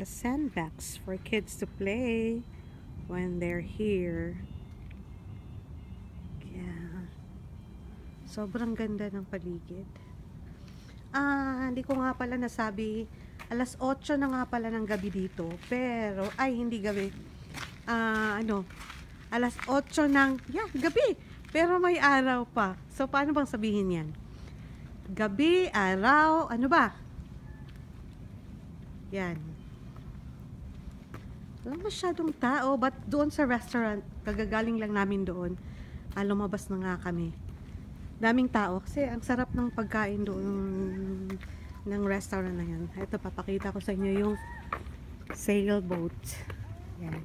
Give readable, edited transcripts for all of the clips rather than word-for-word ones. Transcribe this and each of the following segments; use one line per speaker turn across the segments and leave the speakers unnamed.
The sandbox for kids to play when they're here. Yeah. Sobrang ganda ng paligid. Hindi ko nga pala nasabi, alas 8 na nga pala ng gabi dito. Pero, ay hindi gabi. Ano, alas 8 ng, gabi. Pero may araw pa. So, paano bang sabihin yan? Gabi, araw, ano ba? Yan. Walang masyadong tao, but doon sa restaurant, kagagaling lang namin doon. Lumabas na nga kami. Daming tao kasi ang sarap ng pagkain doon ng restaurant na yan. Ito, papakita ko sa inyo yung sailboat. Yan.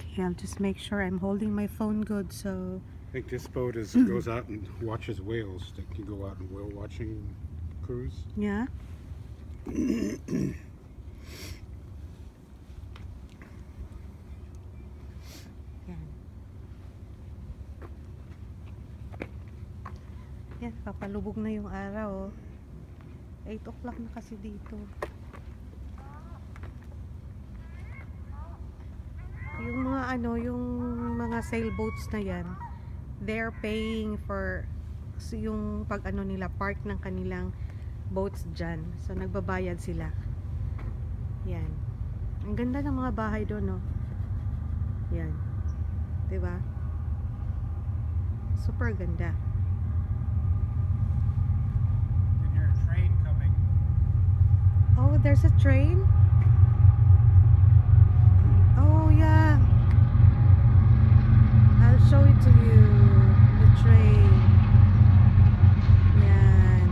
Okay, I'll just make sure I'm holding my phone good so...
I think this boat goes out and watches whales. They can go out and whale watching cruise.
Yeah. Yan. Yan, papalubog na yung araw. 8 o'clock na kasi dito. Yung mga yung mga sailboats na yan, they're paying for yung pag nila, park ng kanilang boats dyan. So, nagbabayad sila. Yan. Ang ganda ng mga bahay doon, no? Yan. Diba? Super ganda.
You can hear a train coming.
Oh, there's a train? Oh, yeah. I'll show it to you. The train. Yan.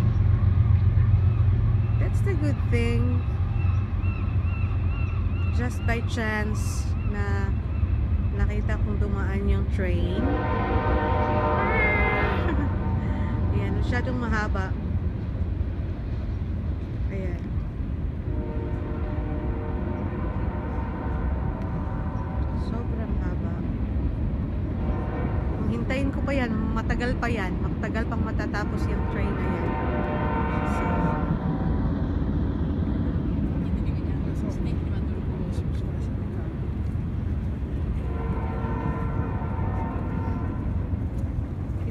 That's the good thing. Just by chance na nakita kong dumaan yung train. Ayan, masyadong mahaba. Ayan. Sobrang haba. Kung hintayin ko pa yan, matagal pa yan. Matagal pang matatapos yung train na yan. So,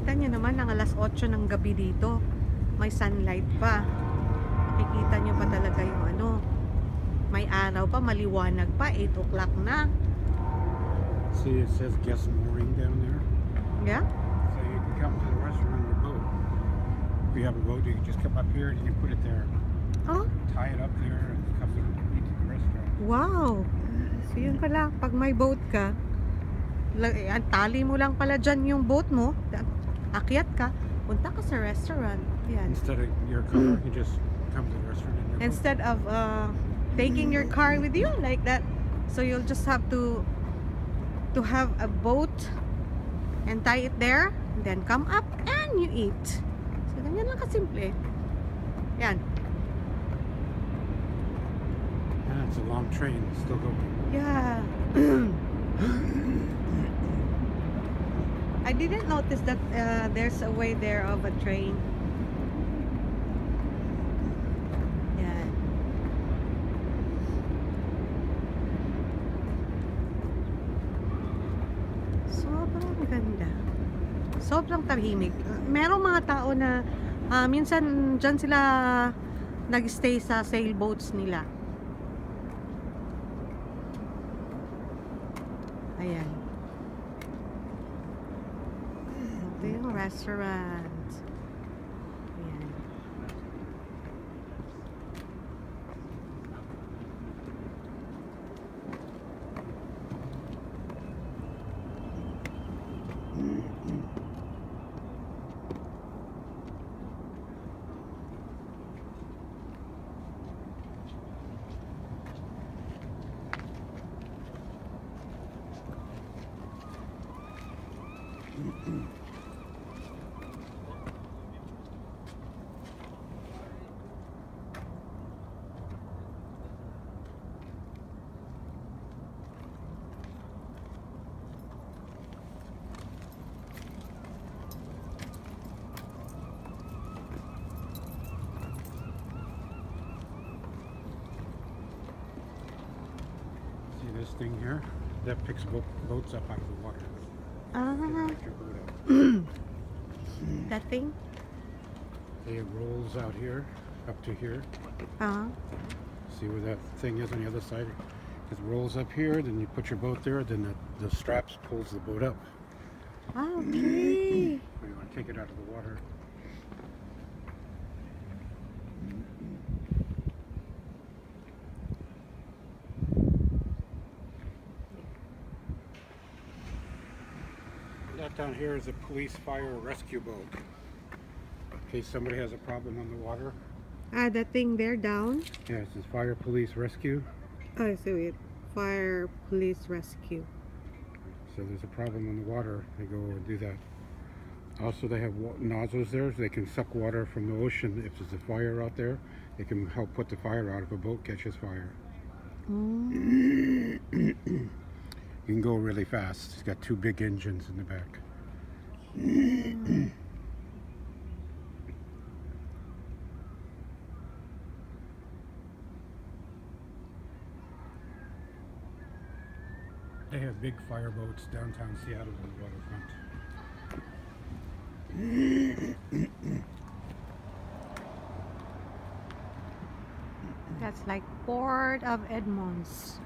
kita nyo naman ang alas 8 ng gabi dito. May sunlight pa. Makikita nyo pa talaga yung may araw pa, maliwanag pa, 8 o'clock na.
See, it says guest mooring down there.
Yeah?
So you can come to the restaurant on your boat. If you have a boat, you can just come up here and you put it there.
Oh,
Tie it up there and come to the restaurant.
wow. So yun pala, pag may boat ka, tali mo lang pala dyan yung boat mo, akyat ka, punta ka sa restaurant. Yan.
Instead of your car, you just come to the restaurant in your boat.
Instead of taking your car with you like that, so you'll just have to have a boat and tie it there, and then come up and you eat. So ganyan lang kasimple. Yan.
Yeah, it's a long train. It's still going.
Yeah. I didn't notice that there's a way there of a train. Yan. Sobrang ganda. Sobrang tahimik. Merong mga tao na minsan dyan sila nag-stay sa sailboats nila. Ayan. Ito yung restaurant. Ayan.
this thing here that picks boats up out of the water.
Ah,
Pick your boat up.
that thing?
It rolls out here, up to here.
Uh-huh.
See where that thing is on the other side? It rolls up here, then you put your boat there, then the straps pulls the boat up.
Ah, okay.
Or you want to take it out of the water. That down here is a police fire rescue boat. In case somebody has a problem on the water.
Ah, that thing there down?
Yeah, it says fire police rescue.
Oh, I see it. Fire police rescue.
So there's a problem in the water, they go and do that. Also, they have nozzles there, so they can suck water from the ocean. If there's a fire out there, they can help put the fire out if a boat catches fire.
Mm.
You can go really fast. It's got two big engines in the back. They have big fireboats downtown Seattle on the waterfront.
That's like Port of Edmonds.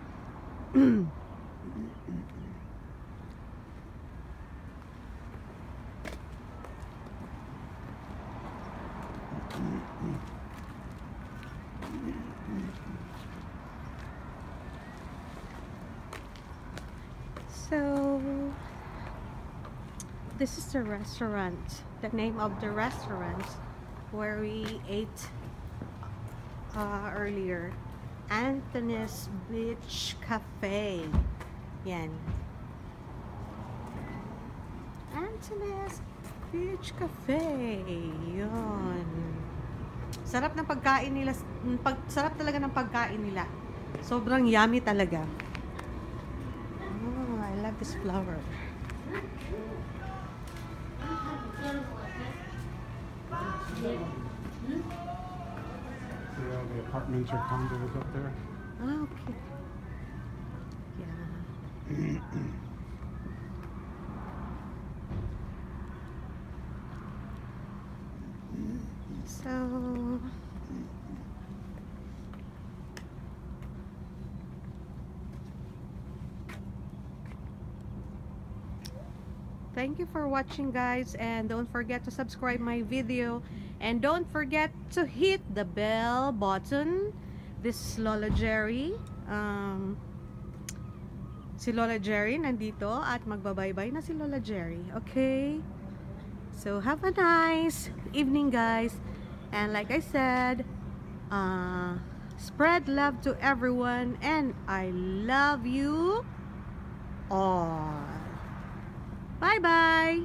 So this is the restaurant, the name of the restaurant where we ate earlier. Anthony's Beach Cafe. Yan. Anthony's Beach Cafe. Yun. Sarap ng pagkain nila. Sarap talaga ng pagkain nila. Sobrang yummy talaga. Oh, I love this flower.
See all the apartments or condos up there?
Ah, okay. Yeah. So thank you for watching, guys, and don't forget to subscribe my video, and don't forget to hit the bell button. This is Lola Jerry. Si Lola Jerry nandito at magbabaybay na si Lola Jerry. Okay? So have a nice evening, guys. And like I said, spread love to everyone, and I love you all. Bye bye.